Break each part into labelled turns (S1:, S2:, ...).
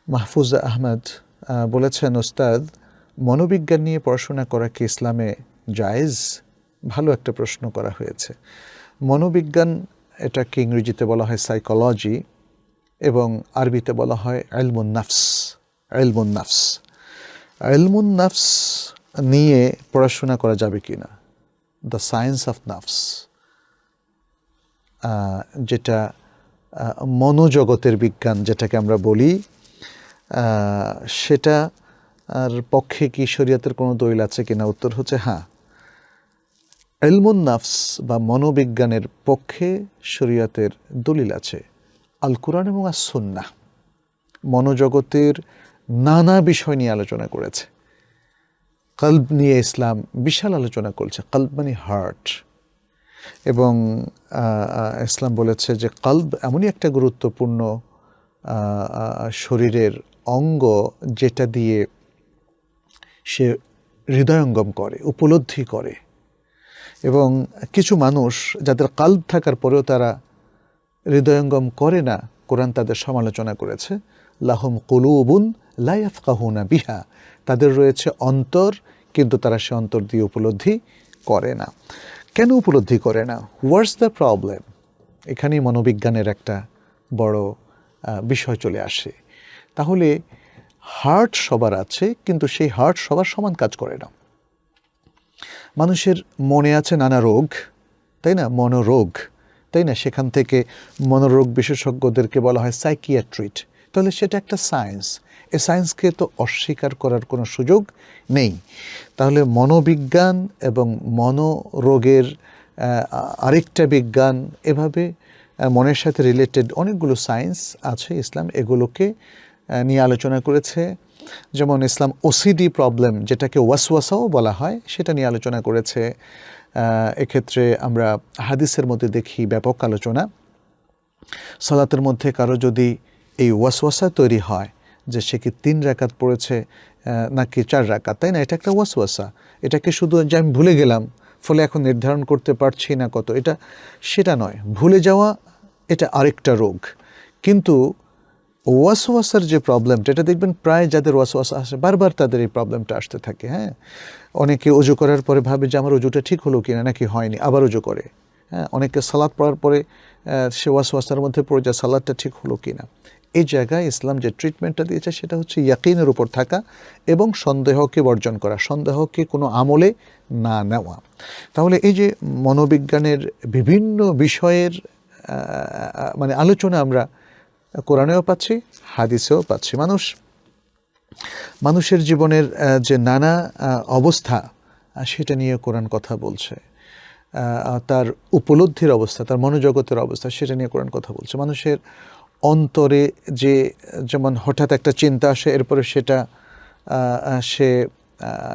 S1: মাহফুজা আহমদ বলেছেন, ওস্তাদ, মনোবিজ্ঞান নিয়ে পড়াশোনা করা কি ইসলামে জায়েজ? ভালো একটা প্রশ্ন করা হয়েছে। মনোবিজ্ঞান, এটাকে ইংরেজিতে বলা হয় সাইকোলজি এবং আরবিতে বলা হয় ইলমুন নাফস। ইলমুন নাফস, ইলমুন নাফস নিয়ে পড়াশোনা করা যাবে কি না, দ্য সায়েন্স অফ নাফস, যেটা মনোজগতের বিজ্ঞান যেটাকে আমরা বলি, সেটা আর পক্ষে কি শরীয়তের কোনো দলিল আছে কিনা? উত্তর হচ্ছে হ্যাঁ। ইলমুন নাফস বা মনোবিজ্ঞানের পক্ষে শরীয়তের দলিল আছে আল কুরআন এবং আস সুন্নাহ। মনোজগতের নানা বিষয় নিয়ে আলোচনা করেছে। কলব নিয়ে ইসলাম বিশাল আলোচনা করেছে। কলব মানে হার্ট, এবং ইসলাম বলেছে যে কলব এমনই একটা গুরুত্বপূর্ণ শরীরের অঙ্গ যেটা দিয়ে সে হৃদয়ঙ্গম করে, উপলব্ধি করে। এবং কিছু মানুষ যাদের কলব থাকার পরেও তারা হৃদয়ঙ্গম করে না, কোরআন তাদের সমালোচনা করেছে। লাহুম কুলুবুন লা ইয়াফকাহুনা বিহা, তাদের রয়েছে অন্তর কিন্তু তারা সে অন্তর দিয়ে উপলব্ধি করে না। কেন উপলব্ধি করে না? What's the problem? এখানেই মনোবিজ্ঞানের একটা বড় বিষয় চলে আসে। তাহলে হার্ট সবার আছে, কিন্তু সেই হার্ট সবার সমান কাজ করে না। মানুষের মনে আছে নানা রোগ, তাই না? মনোরোগ, তাই না? সেখান থেকে মনোরোগ বিশেষজ্ঞদেরকে বলা হয় সাইকিয়াট্রিস্ট। তাহলে সেটা একটা সায়েন্স। এই সায়েন্সকে তো অস্বীকার করার কোনো সুযোগ নেই। তাহলে মনোবিজ্ঞান এবং মনোরোগের আরেকটা বিজ্ঞান, এভাবে মনের সাথে রিলেটেড অনেকগুলো সায়েন্স আছে। ইসলাম এগুলোকে নিয়ে আলোচনা করেছে। যেমন ইসলাম ওসিডি প্রবলেম, যেটাকে ওয়াসওয়াসাও বলা হয়, সেটা নিয়ে আলোচনা করেছে। এক্ষেত্রে আমরা হাদিসের মধ্যে দেখি ব্যাপক আলোচনা। সালাতের মধ্যে কারো যদি এই ওয়াসওয়াসা তৈরি হয় যে সে কি 3 রাকাত পড়েছে নাকি 4 রাকাত, তাই না? এটা একটা ওয়াসওয়াসা। এটাকে শুধু যে আমি ভুলে গেলাম ফলে এখন নির্ধারণ করতে পারছি না কত, এটা সেটা নয়। ভুলে যাওয়া এটা আরেকটা রোগ। কিন্তু ওয়াসওয়াসার যে প্রবলেমটা, এটা দেখবেন প্রায় যাদের ওয়াসওয়াসা আসে বারবার তাদের এই প্রবলেমটা আসতে থাকে। হ্যাঁ, অনেকে অজু করার পরে ভাবে যে আমার অজুটা ঠিক হলো কিনা নাকি হয়নি, আবার অজু করে। হ্যাঁ, অনেকে সালাত পড়ার পরে সে ওয়াসওয়াসার মধ্যে পড়ে যায় সালাতটা ঠিক হলো কিনা। এই জায়গায় ইসলাম যে ট্রিটমেন্টটা দিয়েছে সেটা হচ্ছে ইয়াকিনের উপর থাকা এবং সন্দেহকে বর্জন করা, সন্দেহকে কোনো আমলে না নেওয়া। তাহলে এই যে মনোবিজ্ঞানের বিভিন্ন বিষয়ের মানে আলোচনা আমরা কোরআনেও পাচ্ছি, হাদিসেও পাচ্ছি। মানুষের জীবনের যে নানা অবস্থা, সেটা নিয়ে কোরআন কথা বলছে। তার উপলব্ধির অবস্থা, তার মনোজগতের অবস্থা, সেটা নিয়ে কোরআন কথা বলছে। মানুষের অন্তরে যে যেমন হঠাৎ একটা চিন্তা আসে, এরপরে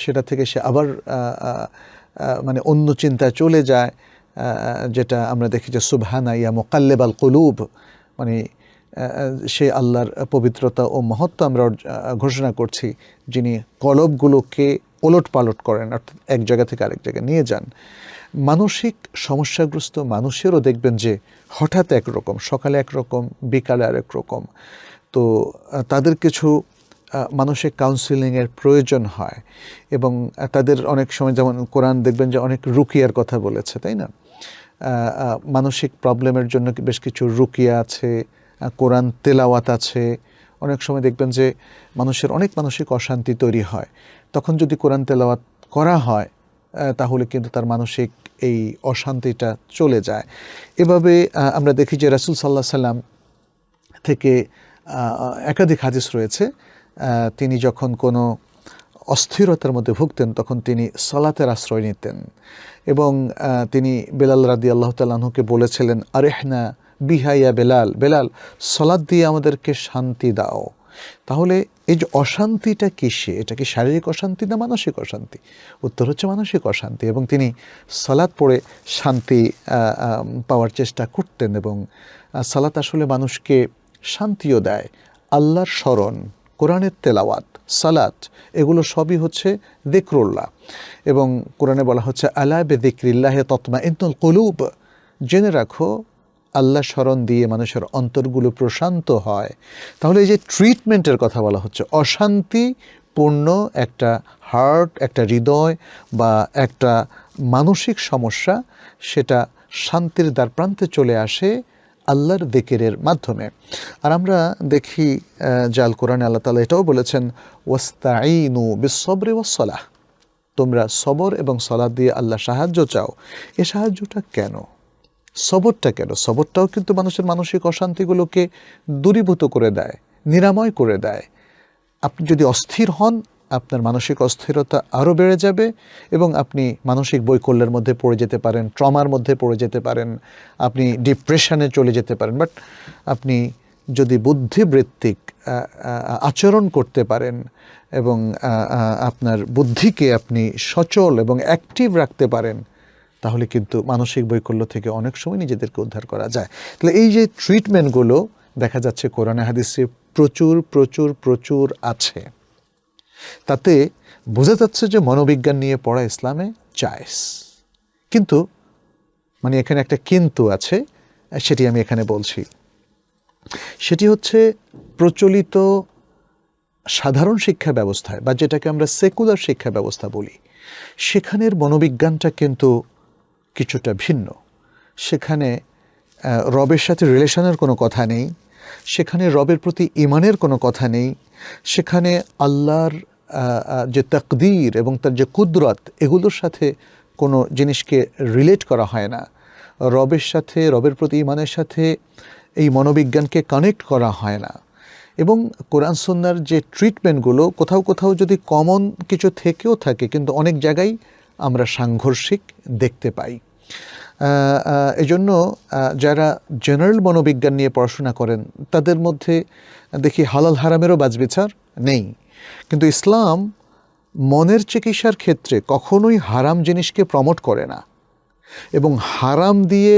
S1: সেটা থেকে সে আবার মানে অন্য চিন্তায় চলে যায়, যেটা আমরা দেখি যে সুবহানা ইয়া মুকাল্লিবাল কুলুব, মানে সে আল্লাহর পবিত্রতা ও মহত্ব আমরা ঘোষণা করছি, যিনি কলবগুলোকে ওলট পালট করেন, অর্থাৎ এক জায়গা থেকে আরেক জায়গায় নিয়ে যান। মানসিক সমস্যাগ্রস্ত মানুষেরও দেখবেন যে হঠাৎ একরকম, সকালে একরকম, বিকালে আরেক রকম। তো তাদের কিছু মানসিক কাউন্সিলিংয়ের প্রয়োজন হয়, এবং তাদের অনেক সময় যেমন কোরআন দেখবেন যে অনেক রুকিয়ার কথা বলেছে, তাই না? মানসিক প্রবলেমের জন্য বেশ কিছু রুকিয়া আছে, কোরআন তেলাওয়াত আছে। অনেক সময় দেখবেন যে মানুষের অনেক মানসিক অশান্তি তৈরি হয়, তখন যদি কোরআন তেলাওয়াত করা হয় তাহলে কিন্তু তার মানসিক এই অশান্তিটা চলে যায়। এভাবে আমরা দেখি যে রাসূল সাল্লাল্লাহু আলাইহি সাল্লাম থেকে একাধিক হাদিস রয়েছে, তিনি যখন কোনো অস্থিরতার মধ্যে ভুগতেন তখন তিনি সালাতের আশ্রয় নিতেন, এবং তিনি বেলাল রাদিয়াল্লাহু তাআলা আনহুকে বলেছিলেন, আরিহনা বিহা ইয়া বেলাল, বেলাল সালাত দিয়ে আমাদেরকে শান্তি দাও। তাহলে এই যে অশান্তিটা কিসে? এটা কি শারীরিক অশান্তি না মানসিক অশান্তি? উত্তর হচ্ছে মানসিক অশান্তি, এবং তিনি সালাত পড়ে শান্তি পাওয়ার চেষ্টা করতেন। এবং সালাত আসলে মানুষকে শান্তিও দেয়। আল্লাহর স্মরণ, কোরআনের তেলাওয়াত, সালাত, এগুলো সবই হচ্ছে যিকরুল্লাহ। এবং কোরআনে বলা হচ্ছে আলা বিযিকরিল্লাহি তাতমাইন্নুল কুলুব, জেনে রাখো আল্লাহ স্মরণ দিয়ে মানুষের অন্তরগুলো প্রশান্ত হয়, তাহলে এই যে ট্রিটমেন্টের কথা বলা হচ্ছে, অশান্তিপূর্ণ একটা হার্ট, একটা হৃদয় বা একটা মানসিক সমস্যা, সেটা শান্তির দ্বারপ্রান্তে চলে আসে আল্লাহর যিকিরের মাধ্যমে। আর আমরা দেখি যে আল কোরআনে আল্লাহ তাআলা এটাও বলেছেন, ওয়াস্তাঈনু বিস-সবরি ওয়াস-সালাহ, তোমরা সবর এবং সালাত দিয়ে আল্লাহ সাহায্য চাও। এ সাহায্যটা কেন? সবরটা কেন? সবরটাও কিন্তু মানুষের মানসিক অশান্তিগুলোকে দূরীভূত করে দেয়, নিরাময় করে দেয়। আপনি যদি অস্থির হন, আপনার মানসিক অস্থিরতা আরও বেড়ে যাবে এবং আপনি মানসিক বৈকল্যের মধ্যে পড়ে যেতে পারেন, ট্রমার মধ্যে পড়ে যেতে পারেন, আপনি ডিপ্রেশনে চলে যেতে পারেন। বাট আপনি যদি বুদ্ধিবৃত্তিক আচরণ করতে পারেন এবং আপনার বুদ্ধিকে আপনি সচল এবং অ্যাক্টিভ রাখতে পারেন, তাহলে কিন্তু মানসিক বৈকল্য থেকে অনেক সময় নিজেদেরকে উদ্ধার করা যায়। তাহলে এই যে ট্রিটমেন্টগুলো দেখা যাচ্ছে কোরআনে হাদিসে প্রচুর প্রচুর প্রচুর আছে। তাতে বোঝা যাচ্ছে যে মনোবিজ্ঞান নিয়ে পড়া ইসলামে জায়েজ। কিন্তু মানে এখানে একটা কিন্তু আছে, সেটি আমি এখানে বলছি। সেটি হচ্ছে প্রচলিত সাধারণ শিক্ষা ব্যবস্থায় বা যেটাকে আমরা সেকুলার শিক্ষা ব্যবস্থা বলি, সেখানের মনোবিজ্ঞানটা কিন্তু কিছুটা ভিন্ন। সেখানে রবের সাথে রিলেশনের কোনো কথা নেই, সেখানে রবের প্রতি ঈমানের কোনো কথা নেই, সেখানে আল্লাহর যে তাকদীর এবং তার যে কুদরত, এগুলোর সাথে কোনো জিনিসকে রিলেট করা হয় না। রবের সাথে, রবের প্রতি ঈমানের সাথে এই মনোবিজ্ঞানকে কানেক্ট করা হয় না। এবং কোরআন সুন্নাহর যে ট্রিটমেন্টগুলো কোথাও কোথাও যদি কমন কিছু থেকেও থাকে, কিন্তু অনেক জায়গায় আমরা সাংঘর্ষিক দেখতে পাই। এজন্য যারা জেনারেল মনোবিজ্ঞান নিয়ে পড়াশোনা করেন তাদের মধ্যে দেখি হালাল হারামেরও বাছবিচার নেই। কিন্তু ইসলাম মনের চিকিৎসার ক্ষেত্রে কখনোই হারাম জিনিসকে প্রমোট করে না এবং হারাম দিয়ে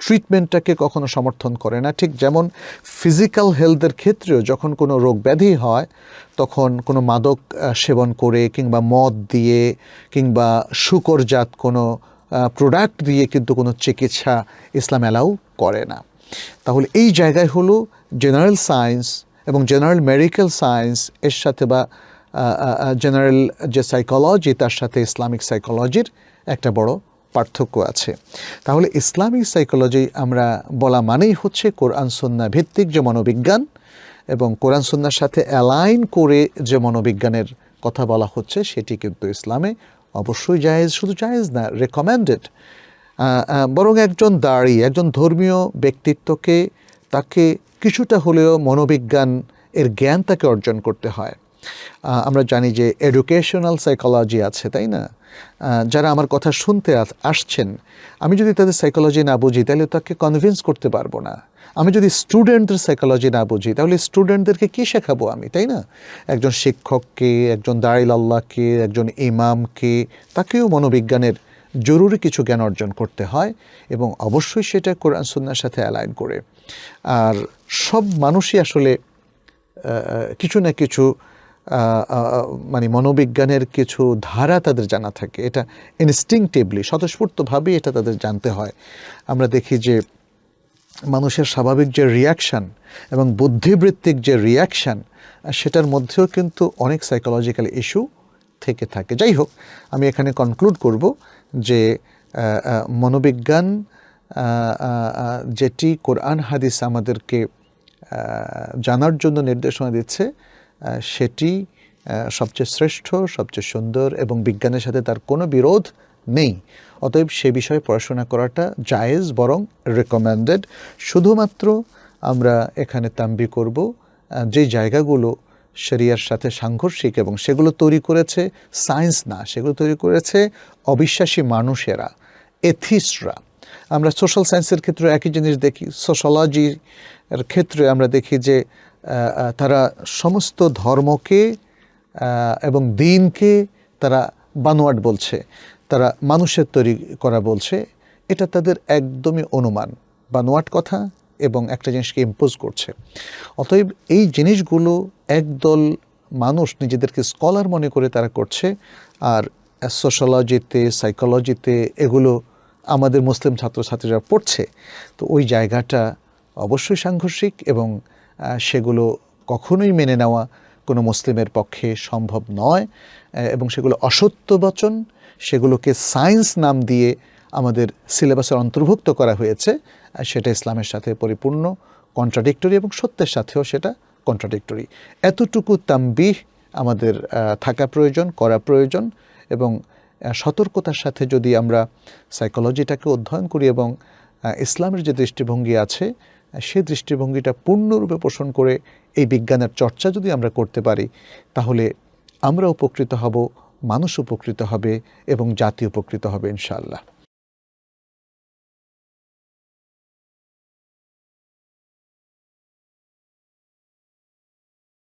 S1: ট্রিটমেন্টটাকে কখনো সমর্থন করে না। ঠিক যেমন ফিজিক্যাল হেলথের ক্ষেত্রেও যখন কোনো রোগ ব্যাধি হয়, তখন কোনো মাদক সেবন করে কিংবা মদ দিয়ে কিংবা শুকরজাত কোনো প্রোডাক্ট দিয়ে কিন্তু কোনো চিকিৎসা ইসলাম অ্যালাউ করে না। তাহলে এই জায়গায় হলো জেনারেল সায়েন্স এবং জেনারেল মেডিকেল সায়েন্স এর সাথে বা জেনারেল যে সাইকোলজি, তার সাথে ইসলামিক সাইকোলজির একটা বড় পার্থক্য আছে। তাহলে ইসলামিক সাইকোলজি আমরা বলা মানেই হচ্ছে কোরআন সুন্নাহ ভিত্তিক যে মনোবিজ্ঞান, এবং কোরআন সুন্নাহর সাথে অ্যালাইন করে যে মনোবিজ্ঞানের কথা বলা হচ্ছে সেটি কিন্তু ইসলামে অবশ্যই জায়েজ, শুধু জায়েজ না, রেকমেন্ডেড। বরং একজন দাঁড়ি, একজন ধর্মীয় ব্যক্তিত্বকে তাকে কিছুটা হলেও মনোবিজ্ঞান এর জ্ঞান তাকে অর্জন করতে হয়। আমরা জানি যে এডুকেশনাল সাইকোলজি আছে, তাই না? যারা আমার কথা শুনতে আসছেন, আমি যদি তাদের সাইকোলজি না বুঝি তাহলে তাকে কনভিন্স করতে পারবো না। আমি যদি স্টুডেন্টদের সাইকোলজি না বুঝি তাহলে স্টুডেন্টদেরকে কী শেখাবো আমি, তাই না? একজন শিক্ষককে, একজন দাঁড়িল আল্লাহকে, একজন ইমামকে, তাকেও মনোবিজ্ঞানের জরুরি কিছু জ্ঞান অর্জন করতে হয় এবং অবশ্যই সেটা কোরআন সুন্নাহর সাথে অ্যালাইন করে। আর সব মানুষই আসলে কিছু না কিছু মানে মনোবিজ্ঞানের কিছু ধারা তাদের জানা থাকে, এটা ইনস্টিংটিভলি, স্বতঃস্ফূর্তভাবেই এটা তাদের জানতে হয়। আমরা দেখি যে মানুষের স্বাভাবিক যে রিয়াকশান এবং বুদ্ধিবৃত্তিক যে রিয়াকশান, সেটার মধ্যেও কিন্তু অনেক সাইকোলজিক্যাল ইস্যু থেকে থাকে। যাই হোক, আমি এখানে কনক্লুড করব যে মনোবিজ্ঞান যেটি কোরআন হাদিস আমাদেরকে জানার জন্য নির্দেশনা দিচ্ছে, সেটি সবচেয়ে শ্রেষ্ঠ, সবচেয়ে সুন্দর এবং বিজ্ঞানের সাথে তার কোনো বিরোধ নেই। অতএব সে বিষয়ে পড়াশোনা করাটা জায়েজ, বরং রেকমেন্ডেড। শুধুমাত্র আমরা এখানে তাম্বি করব যে জায়গাগুলো শরিয়ার সাথে সাংঘর্ষিক এবং সেগুলো তৈরি করেছে সায়েন্স না, সেগুলো তৈরি করেছে অবিশ্বাসী মানুষেরা, এথিস্টরা। আমরা সোশ্যাল সায়েন্সের ক্ষেত্রে একই জিনিস দেখি, সোশ্যোলজির ক্ষেত্রে আমরা দেখি যে তারা সমস্ত ধর্মকে এবং দিনকে তারা বানোয়াট বলছে, তারা মানুষের তৈরি করা বলছে। এটা তাদের একদমই অনুমান, বানোয়াট কথা, এবং একটা জিনিসকে ইম্পোজ করছে। অতএব এই জিনিসগুলো একদল মানুষ নিজেদেরকে স্কলার মনে করে তারা করছে, আর সোশ্যোলজিতে, সাইকোলজিতে এগুলো আমাদের মুসলিম ছাত্রছাত্রীরা পড়ছে, তো ওই জায়গাটা অবশ্যই সাংঘর্ষিক এবং সেগুলো কখনোই মেনে নেওয়া কোনো মুসলিমের পক্ষে সম্ভব নয়, এবং সেগুলো অসত্য বচন, সেগুলোকে সায়েন্স নাম দিয়ে আমাদের সিলেবাসের অন্তর্ভুক্ত করা হয়েছে, সেটা ইসলামের সাথে পরিপূর্ণ কন্ট্রাডিক্টরি এবং সত্যের সাথেও সেটা কন্ট্রাডিক্টরি। এতটুকু তামবিহ আমাদের থাকা প্রয়োজন, করা প্রয়োজন, এবং সতর্কতার সাথে যদি আমরা সাইকোলজিটাকে অধ্যয়ন করি এবং ইসলামের যে দৃষ্টিভঙ্গি আছে সেই দৃষ্টিভঙ্গিটা পূর্ণরূপে পোষণ করে এই বিজ্ঞানের চর্চা যদি আমরা করতে পারি, তাহলে আমরা উপকৃত হব, মানুষ উপকৃত হবে এবং জাতি উপকৃত হবে ইনশাআল্লাহ।